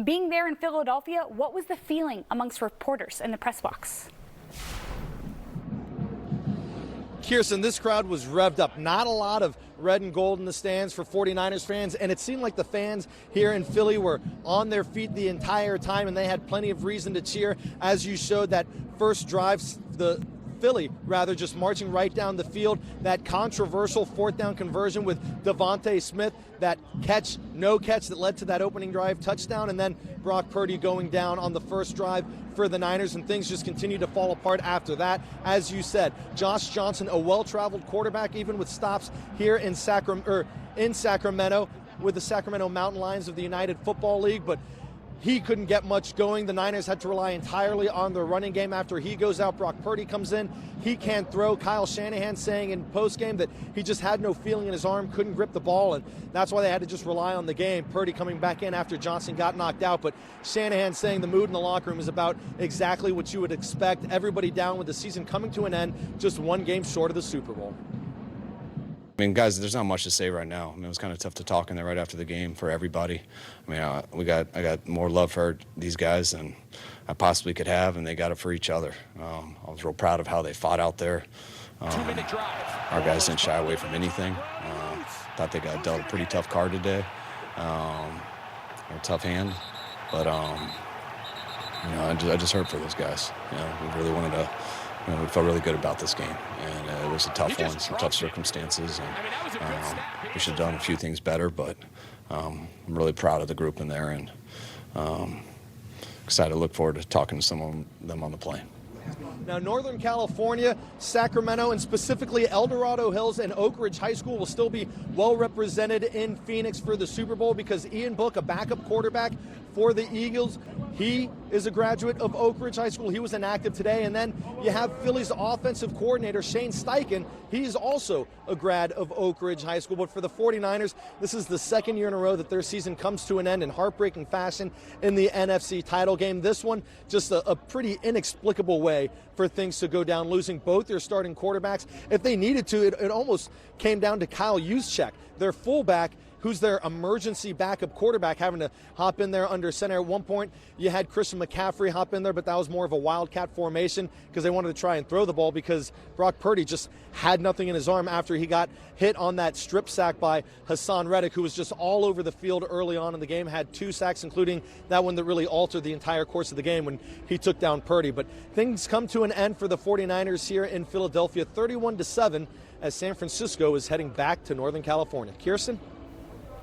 Being there in Philadelphia, what was the feeling amongst reporters in the press box? Kirsten, this crowd was revved up. Not a lot of red and gold in the stands for 49ers fans, and it seemed like the fans here in Philly were on their feet the entire time, and they had plenty of reason to cheer. As you showed that first drive, Philly just marching right down the field. That controversial fourth down conversion with Devontae Smith, that no catch that led to that opening drive touchdown, and then Brock Purdy going down on the first drive for the Niners, and things just continue to fall apart after that. As you said, Josh Johnson, a well-traveled quarterback, even with stops here in Sacramento with the Sacramento Mountain Lions of the United Football League, but he couldn't get much going. The Niners had to rely entirely on their running game. After he goes out, Brock Purdy comes in. He can't throw. Kyle Shanahan saying in postgame that he just had no feeling in his arm, couldn't grip the ball, and that's why they had to just rely on the game. Purdy coming back in after Johnson got knocked out, but Shanahan saying the mood in the locker room is about exactly what you would expect. Everybody down with the season coming to an end, just one game short of the Super Bowl. I mean, guys, there's not much to say right now. I mean, it was kind of tough to talk in there right after the game for everybody. I mean, I got more love for these guys than I possibly could have, and they got it for each other. I was real proud of how they fought out there. Our guys didn't shy away from anything. Thought they got dealt a pretty tough card today, a tough hand, but I just hurt for those guys. We really wanted to. We felt really good about this game, and it was a tough one, some tough circumstances, and we should have done a few things better, but I'm really proud of the group in there, and excited to look forward to talking to some of them on the plane. Now, Northern California, Sacramento, and specifically El Dorado Hills and Oak Ridge High School will still be well represented in Phoenix for the Super Bowl because Ian Book, a backup quarterback for the Eagles, he is a graduate of Oak Ridge High School. He was inactive today. And then you have Philly's offensive coordinator, Shane Steichen. He's also a grad of Oak Ridge High School. But for the 49ers, this is the second year in a row that their season comes to an end in heartbreaking fashion in the NFC title game. This one, just a pretty inexplicable way for things to go down, losing both their starting quarterbacks. If they needed to, it almost came down to Kyle Juszczyk, their fullback, who's their emergency backup quarterback, having to hop in there under center. At one point, you had Christian McCaffrey hop in there, but that was more of a wildcat formation because they wanted to try and throw the ball because Brock Purdy just had nothing in his arm after he got hit on that strip sack by Hassan Reddick, who was just all over the field early on in the game, had 2 sacks, including that one that really altered the entire course of the game when he took down Purdy. But things come to an end for the 49ers here in Philadelphia, 31-7, as San Francisco is heading back to Northern California. Kirsten?